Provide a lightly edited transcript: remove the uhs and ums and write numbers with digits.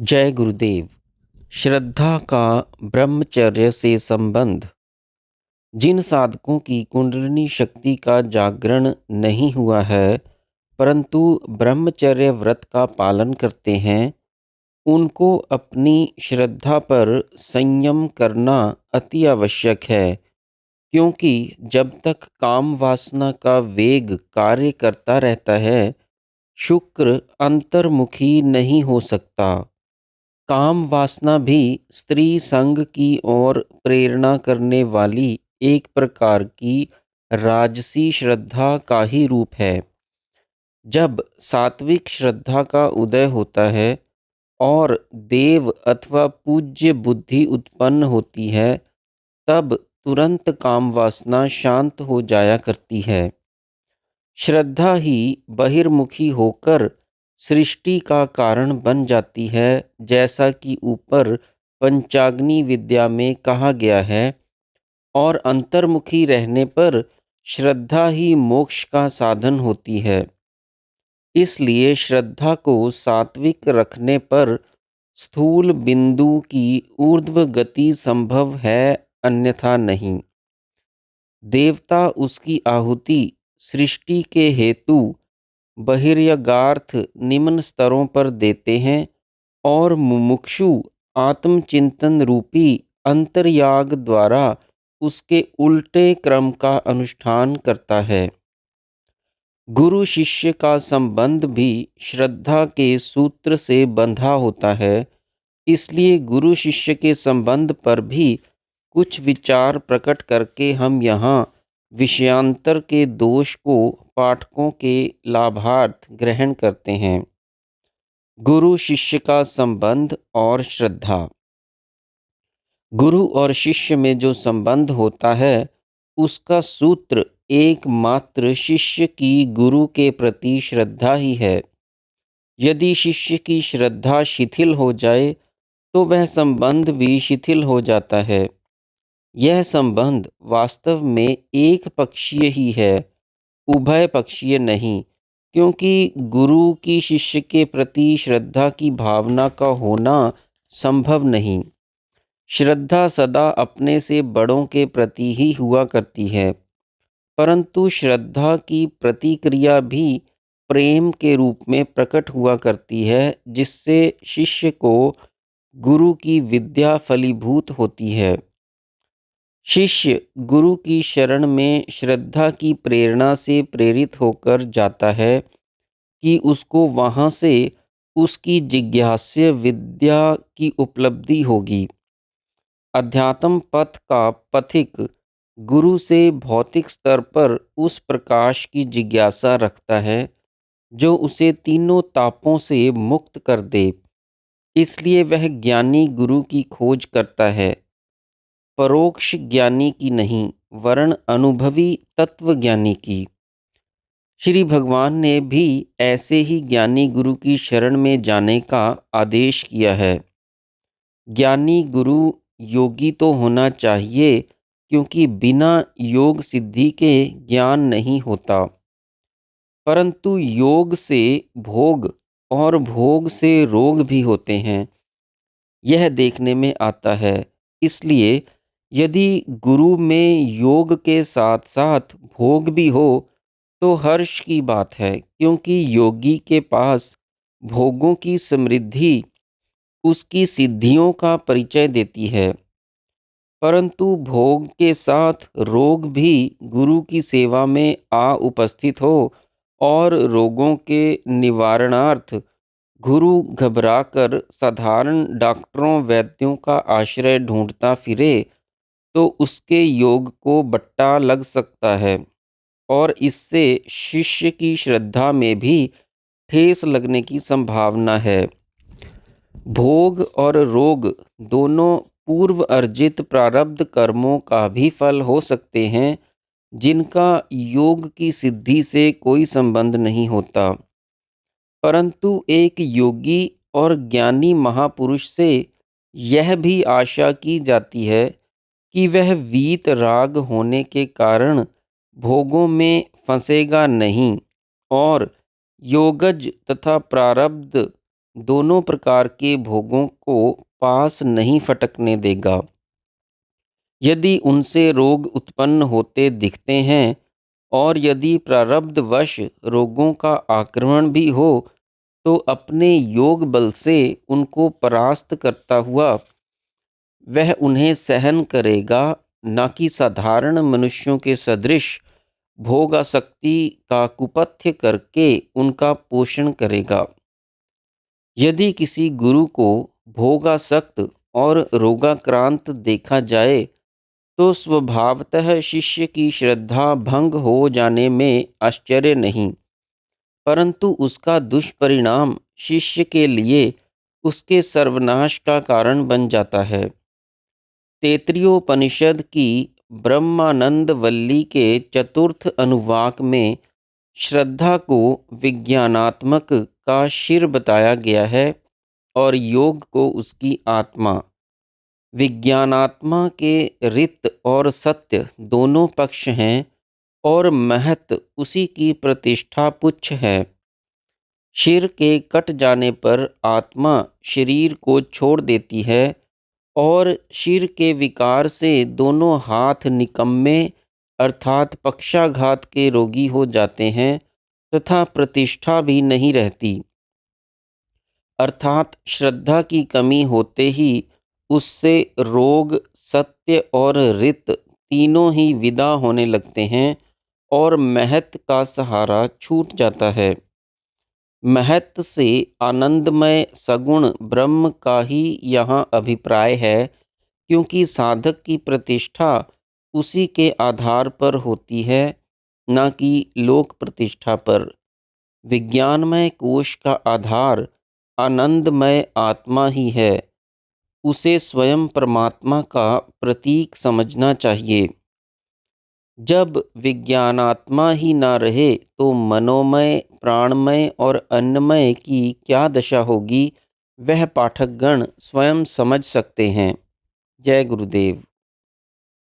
जय गुरुदेव। श्रद्धा का ब्रह्मचर्य से संबंध। जिन साधकों की कुंडलिनी शक्ति का जागरण नहीं हुआ है परंतु ब्रह्मचर्य व्रत का पालन करते हैं, उनको अपनी श्रद्धा पर संयम करना अति आवश्यक है। क्योंकि जब तक काम वासना का वेग कार्य करता रहता है, शुक्र अंतर्मुखी नहीं हो सकता। काम वासना भी स्त्री संग की ओर प्रेरणा करने वाली एक प्रकार की राजसी श्रद्धा का ही रूप है। जब सात्विक श्रद्धा का उदय होता है और देव अथवा पूज्य बुद्धि उत्पन्न होती है, तब तुरंत काम वासना शांत हो जाया करती है। श्रद्धा ही बहिर्मुखी होकर सृष्टि का कारण बन जाती है, जैसा कि ऊपर पंचाग्नि विद्या में कहा गया है। और अंतर्मुखी रहने पर श्रद्धा ही मोक्ष का साधन होती है। इसलिए श्रद्धा को सात्विक रखने पर स्थूल बिंदु की ऊर्ध्व गति संभव है, अन्यथा नहीं। देवता उसकी आहुति सृष्टि के हेतु बहिर्यगार्थ निम्न स्तरों पर देते हैं और मुमुक्षु आत्मचिंतन रूपी अंतर्याग द्वारा उसके उल्टे क्रम का अनुष्ठान करता है। गुरु शिष्य का संबंध भी श्रद्धा के सूत्र से बंधा होता है। इसलिए गुरु शिष्य के संबंध पर भी कुछ विचार प्रकट करके हम यहाँ विषयांतर के दोष को पाठकों के लाभार्थ ग्रहण करते हैं। गुरु शिष्य का संबंध और श्रद्धा। गुरु और शिष्य में जो संबंध होता है, उसका सूत्र एकमात्र शिष्य की गुरु के प्रति श्रद्धा ही है। यदि शिष्य की श्रद्धा शिथिल हो जाए तो वह संबंध भी शिथिल हो जाता है। यह संबंध वास्तव में एक पक्षीय ही है, उभय पक्षीय नहीं। क्योंकि गुरु की शिष्य के प्रति श्रद्धा की भावना का होना संभव नहीं। श्रद्धा सदा अपने से बड़ों के प्रति ही हुआ करती है, परंतु श्रद्धा की प्रतिक्रिया भी प्रेम के रूप में प्रकट हुआ करती है, जिससे शिष्य को गुरु की विद्या फलीभूत होती है। शिष्य गुरु की शरण में श्रद्धा की प्रेरणा से प्रेरित होकर जाता है कि उसको वहाँ से उसकी जिज्ञास्य विद्या की उपलब्धि होगी। अध्यात्म पथ का पथिक गुरु से भौतिक स्तर पर उस प्रकाश की जिज्ञासा रखता है जो उसे तीनों तापों से मुक्त कर दे। इसलिए वह ज्ञानी गुरु की खोज करता है, परोक्ष ज्ञानी की नहीं, वरन अनुभवी तत्व ज्ञानी की। श्री भगवान ने भी ऐसे ही ज्ञानी गुरु की शरण में जाने का आदेश किया है। ज्ञानी गुरु योगी तो होना चाहिए, क्योंकि बिना योग सिद्धि के ज्ञान नहीं होता। परंतु योग से भोग और भोग से रोग भी होते हैं, यह देखने में आता है। इसलिए यदि गुरु में योग के साथ साथ भोग भी हो तो हर्ष की बात है, क्योंकि योगी के पास भोगों की समृद्धि उसकी सिद्धियों का परिचय देती है। परंतु भोग के साथ रोग भी गुरु की सेवा में आ उपस्थित हो और रोगों के निवारणार्थ गुरु घबराकर साधारण डॉक्टरों वैद्यों का आश्रय ढूंढता फिरे, तो उसके योग को बट्टा लग सकता है और इससे शिष्य की श्रद्धा में भी ठेस लगने की संभावना है। भोग और रोग दोनों पूर्व अर्जित प्रारब्ध कर्मों का भी फल हो सकते हैं, जिनका योग की सिद्धि से कोई संबंध नहीं होता। परंतु एक योगी और ज्ञानी महापुरुष से यह भी आशा की जाती है कि वह वीत राग होने के कारण भोगों में फंसेगा नहीं और योगज तथा प्रारब्ध दोनों प्रकार के भोगों को पास नहीं फटकने देगा। यदि उनसे रोग उत्पन्न होते दिखते हैं और यदि प्रारब्धवश रोगों का आक्रमण भी हो, तो अपने योग बल से उनको परास्त करता हुआ वह उन्हें सहन करेगा, न कि साधारण मनुष्यों के सदृश भोगासक्ति का कुपथ्य करके उनका पोषण करेगा। यदि किसी गुरु को भोगासक्त और रोगाक्रांत देखा जाए, तो स्वभावतः शिष्य की श्रद्धा भंग हो जाने में आश्चर्य नहीं, परंतु उसका दुष्परिणाम शिष्य के लिए उसके सर्वनाश का कारण बन जाता है। तैत्तिरीयोपनिषद की ब्रह्मानंद वल्ली के चतुर्थ अनुवाक में श्रद्धा को विज्ञानात्मक का शिर बताया गया है और योग को उसकी आत्मा। विज्ञानात्मा के रित और सत्य दोनों पक्ष हैं और महत उसी की प्रतिष्ठा पुच्छ है। शिर के कट जाने पर आत्मा शरीर को छोड़ देती है और शिर के विकार से दोनों हाथ निकम्मे अर्थात पक्षाघात के रोगी हो जाते हैं तथा प्रतिष्ठा भी नहीं रहती। अर्थात श्रद्धा की कमी होते ही उससे रोग, सत्य और रित तीनों ही विदा होने लगते हैं और महत का सहारा छूट जाता है। महत से आनंदमय सगुण ब्रह्म का ही यहाँ अभिप्राय है, क्योंकि साधक की प्रतिष्ठा उसी के आधार पर होती है, न कि लोक प्रतिष्ठा पर। विज्ञानमय कोश का आधार आनंदमय आत्मा ही है। उसे स्वयं परमात्मा का प्रतीक समझना चाहिए। जब विज्ञानात्मा ही ना रहे तो मनोमय, प्राणमय और अन्नमय की क्या दशा होगी, वह पाठकगण स्वयं समझ सकते हैं। जय गुरुदेव।